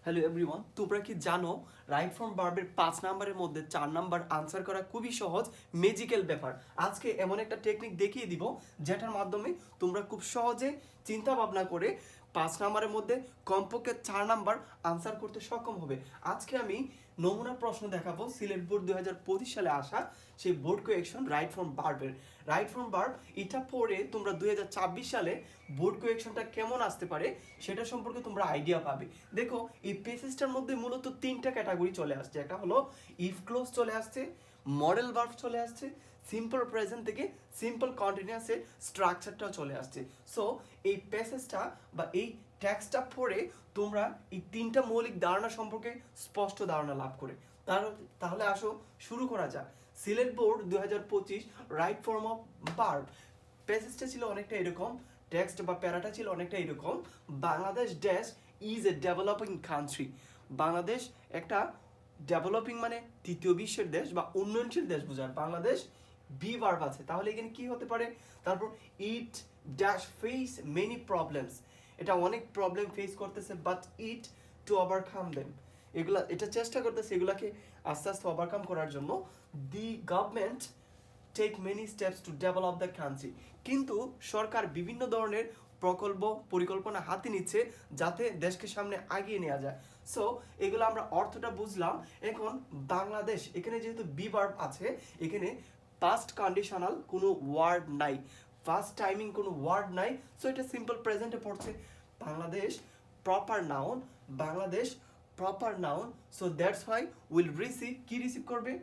Hello everyone, তোমরা কি জানো রাইট ফ্রম ভার্বের 5 নাম্বারের মধ্যে 4 নাম্বার আনসার করা খুবই সহজ, ম্যাজিক্যাল ব্যাপার। আজকে এমন একটা টেকনিক দেখিয়ে দিব যেটার মাধ্যমে তোমরা খুব সহজে চিন্তা ভাবনা করে 5 নাম্বারের মধ্যে কমপক্ষে 4 নাম্বার আনসার করতে সক্ষম হবে। আজকে আমি নমুনা প্রশ্ন দেখাবো সিলেট বোর্ড 2025 সালে আসা সেই বোর্ড কোয়েকশন রাইট ফ্রম ভার্বের। রাইট ফ্রম ভার্ব এটা পড়ে তোমরা 2026 সালে বোর্ড কোয়েকশনটা কেমন আসতে পারে সেটা সম্পর্কে তোমরা আইডিয়া পাবে। দেখো এই পেসেজটার মধ্যে মূলত 3টা ক্যাটাগরি চলে আসছে। একটা হলো ইফ ক্লোজ চলে আসছে, মডেল ভার্ব চলে আসছে, সিম্পল প্রেজেন্ট থেকে সিম্পল কন্টিনিউয়াসের স্ট্রাকচারটাও চলে আসছে। সো এই প্যাসেজটা বা এই ট্যাক্সটা পড়ে তোমরা এই 3টা মৌলিক ধারণা সম্পর্কে স্পষ্ট ধারণা লাভ করে তাহলে আসো শুরু করা যাক। Sylhet board 2025 right form of verb প্যাসেজটা ছিল অনেকটা এরকম, টেক্সট বা প্যারাটা ছিল অনেকটা এরকম। Bangladesh dash is a developing country. Bangladesh একটা ডেভেলপিং মানে তৃতীয় বিশ্বের দেশ বা উন্নয়নশীল দেশ বোঝায়। বাংলাদেশ বি ভার্ব আছে, তাহলে এখানে কি হতে পারে? তারপর it dash face many problems, এটা অনেক প্রবলেম ফেস করতেছে, but it to overcome them, এটা চেষ্টা করতেছে এগুলাকে আস্তে আস্তে ওভারকাম করার জন্য। The government take many steps to develop the country, কিন্তু সরকার বিভিন্ন ধরনের প্রকল্প পরিকল্পনা হাতে নিচ্ছে যাতে দেশকে সামনে আগিয়ে নেওয়া যায়। সো এগুলো আমরা অর্থটা বুঝলাম। এখন বাংলাদেশ, এখানে যেহেতু বি ভার্ব আছে, এখানে পাস্ট কন্ডিশনাল কোনো ওয়ার্ড নাই, ফার্স্ট টাইমিং কোনো ওয়ার্ড নাই, সো এটা সিম্পল প্রেজেন্টে পড়ছে। Bangladesh proper noun, Bangladesh proper noun, so that's why will receive, কি রিসিভ করবে?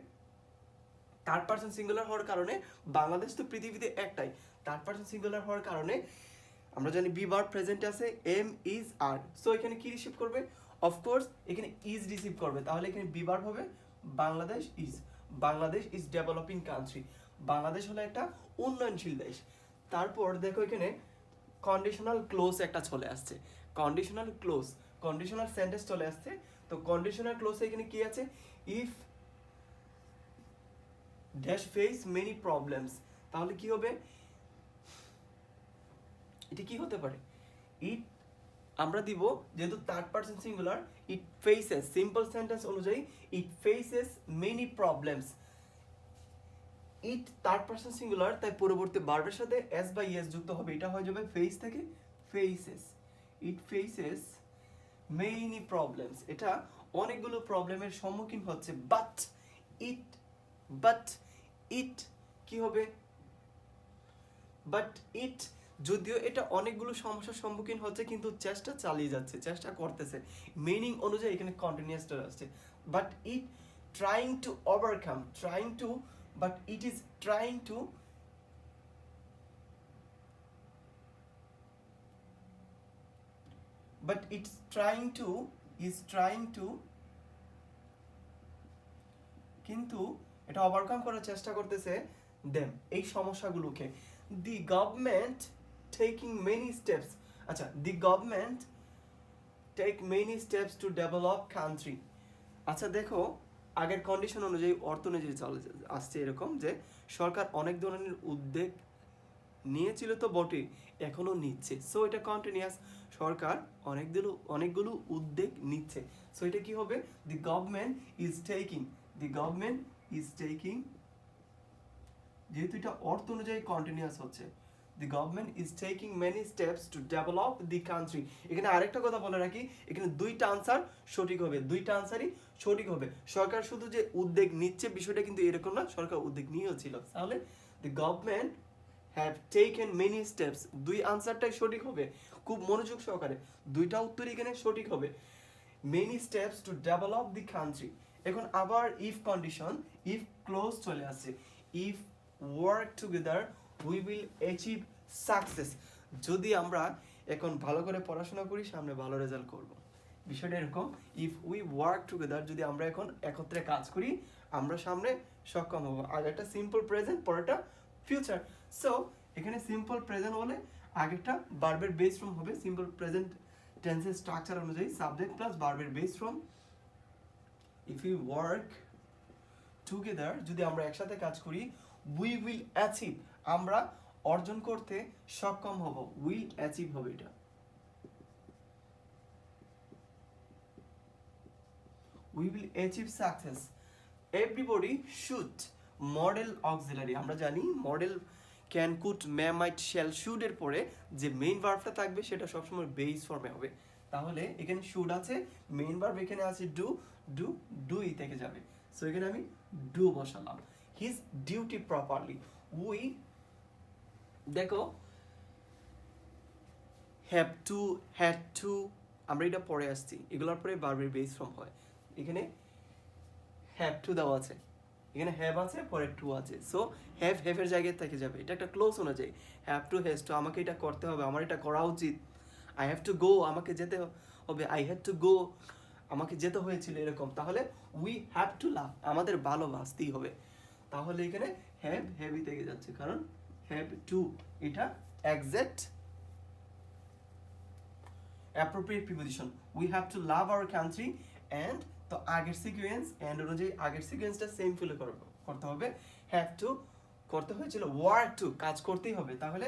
থার্ড পারসন সিঙ্গুলার হওয়ার কারণে, বাংলাদেশ তো পৃথিবীতে একটাই, থার্ড পারসন সিঙ্গুলার হওয়ার কারণে আমরা জানি বি ভার্ব প্রেজেন্ট আছে, এম ইজ আর, সো এখানে কি রিসিভ করবে? অফকোর্স এখানে ইজ রিসিভ করবে, তাহলে এখানে বি ভার্ব হবে Bangladesh is. Bangladesh is developing country, Bangladesh হলো একটা উন্নয়নশীল দেশ। তারপর দেখো এখানে কন্ডিশনাল ক্লোজ একটা চলে আসছে, কন্ডিশনাল ক্লোজ, কন্ডিশনাল সেন্টেন্স চলে আসছে। তো কন্ডিশনাল ক্লোজে এখানে কি আছে? If dash face many problems, তাহলে কি হবে? এটা কি হতে পারে? ইট আমরা দিব যেহেতু third person singular, it faces, simple sentence অনুযায়ী it faces many problems. It third person singular, তাই পরবর্তী ভার্বের সাথে এস বা ইএস যুক্ত হবে, এটা হয়ে যাবে ফেস থেকে ফেসেস। ইট ফেসেস মেনি প্রবলেমস, এটা অনেকগুলো প্রবলেমের সম্মুখীন হচ্ছে। বাট ইট, বাট ইট কি হবে? বাট ইট, যদিও এটা অনেকগুলো সমস্যার সম্মুখীন হচ্ছে কিন্তু চেষ্টা চালিয়ে যাচ্ছে, চেষ্টা করতেছে, মিনিং অনুযায়ী এখানে কন্টিনিউয়াসটা আসছে। But it trying to overcome, trying to, but it is trying to, but it's trying to, is trying to, কিন্তু এটা ওভারকাম করার চেষ্টা করতেছে দেম, এই সমস্যাগুলোকে। The government taking many steps, আচ্ছা, the government take many steps to develop country. আচ্ছা দেখো, আগের কন্ডিশন অনুযায়ী অর্থ অনুযায়ী চলে আসছে এরকম যে সরকার অনেক ধরনের উদ্যোগ নিয়েছিল তো বটে, এখনো নিচ্ছে, সো এটা কন্টিনিউয়াস, সরকার অনেকগুলো উদ্যোগ নিচ্ছে, সো এটা কি হবে? The government is taking, the government is taking, যেহেতু এটা অর্থ অনুযায়ী কন্টিনিউয়াস হচ্ছে, the government is taking many steps to develop the country. এখানে আরেকটা কথা বলে রাখি, এখানে দুইটা আনসার সঠিক হবে, দুইটা আনসারই সঠিক হবে। সরকার শুধু যে উদ্যোগ নিচ্ছে বিষয়টা কিন্তু এরকম না, সরকার উদ্যোগ নিয়েছিল, তাহলে the government have taken many steps, দুই আনসারটাই সঠিক হবে। খুব মনোযোগ সহকারে দুইটা উত্তরই এখানে সঠিক হবে। Many steps to develop the country. এখন আবার ইফ কন্ডিশন, ইফ ক্লোজ চলে আসছে, if work together we will achieve success. যদি আমরা এখন ভালো করে পড়াশোনা করি সামনে ভালো রেজাল্ট করব, বিষয়টা এরকম। ইফ উই ওয়ার্ক টুগেদার, যদি আমরা এখন একত্রে কাজ করি আমরা সামনে সক্ষম হব। আগেরটা সিম্পল প্রেজেন্ট, পরেরটা ফিউচার। সো এখানে সিম্পল প্রেজেন্ট হলে আগেরটা ভার্বের বেস ফর্ম হবে, সিম্পল প্রেজেন্ট টেন্সের স্ট্রাকচার অনুযায়ী সাবজেক্ট প্লাস ভার্বের base form. If you work together, যদি আমরা একসাথে কাজ করি, উই উইল অ্যাচিভ, আমরা অর্জন করতে সক্ষম হব, উইল অ্যাচিভ হবে এটা। We will achieve success. Everybody should modal auxiliary, আমরা জানি model can could may might shall should এর পরে যে মেইন ভার্বটা থাকবে সেটা সবসময় বেস ফর্মে হবে। তাহলে এখানে শুড আছে, মেইন ভার্ব এখানে আছে ডু, ডু ডুই থেকে যাবে। সো এখানে আমি ডু বসালাম। হিজ ডিউটি প্রপারলি, উই দেখো হ্যাভ টু, হ্যাড টু, আমরা এটা পরে আসছি, এগুলোর পরে ভার্বের বেস ফর্ম হয়। এখানে হ্যাভ টু দেওয়া আছে, এখানে হ্যাভ আছে, পরে টু আছে। সো হ্যাভের জায়গায় থেকে যাবে, এটা একটা ক্লোজ অনুযায়ী। হ্যাভ টু, হ্যাজ টু, আমাকে এটা করতে হবে, আমার এটা করা উচিত। আই হ্যাভ টু গো, আমাকে যেতে হবে। আই হ্যাড টু গো, আমাকে যেতে হয়েছিল, এরকম। তাহলে উই হ্যাভ টু লাভ, আমাদের ভালোবাসতেই হবে। তাহলে এখানে হ্যাভই থেকে যাচ্ছে, কারণ হ্যাভ টু এটা exact appropriate preposition. We have to love our country and, তো আগের সিকোয়েন্স অ্যান্ড অনুযায়ী আগের সিকোয়েন্সটা সেম ফিল করতে হবে। হ্যাভ টু করতে হয়েছিল ওয়ার্ক টু, কাজ করতেই হবে, তাহলে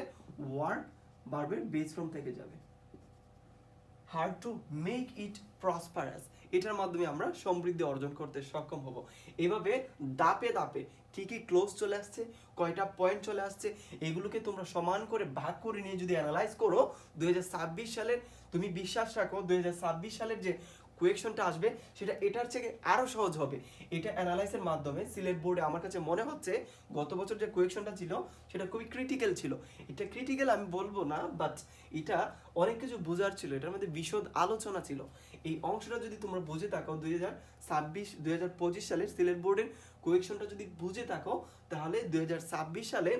ওয়ার্ক ভার্বের বেস ফর্ম থেকে যাবে। Her to make it prosperous, এটার মাধ্যমে আমরা সমৃদ্ধি অর্জন করতে সক্ষম হব। এভাবে দাপে দাপে কি কি ক্লোজ চলে আসছে, কয়টা পয়েন্ট চলে আসছে, এগুলোকে তোমরা সমান করে ভাগ করে নিয়ে যদি অ্যানালাইজ করো 2026 সালের, তুমি বিশ্বাস রাখো 2026 সালের যে কোয়েকশনটা আসবে সেটা এটার থেকে আরও সহজ হবে। এটা অ্যানালাইসের মাধ্যমে সিলেট বোর্ডে আমার কাছে মনে হচ্ছে গত বছর যে কোয়েকশনটা ছিল সেটা খুবই ক্রিটিক্যাল ছিল। এটা ক্রিটিক্যাল আমি বলবো না, বাট এটা অনেক কিছু বোঝার ছিল, এটার মধ্যে বিশদ আলোচনা ছিল। এই অংশটা যদি তোমরা বুঝে থাকো 2025 সালের সিলেট বোর্ডের কোয়েকশনটা যদি বুঝে থাকো, তাহলে 2026 সালে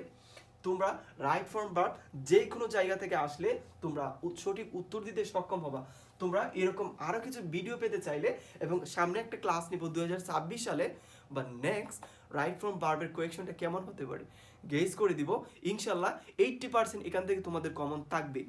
তোমরা রাইট ফর্ম ভার্ব যে কোনো জায়গা থেকে আসলে তোমরা সঠিক উত্তর দিতে সক্ষম হবা। তোমরা এরকম আরও কিছু ভিডিও পেতে চাইলে এবং সামনে একটা ক্লাস নিব 2026 সালে বা নেক্সট রাইট ফর্ম ভার্বের কোয়েকশনটা কেমন হতে পারে গেস করে দিব। ইনশাল্লাহ 80% এখান থেকে তোমাদের কমন থাকবে।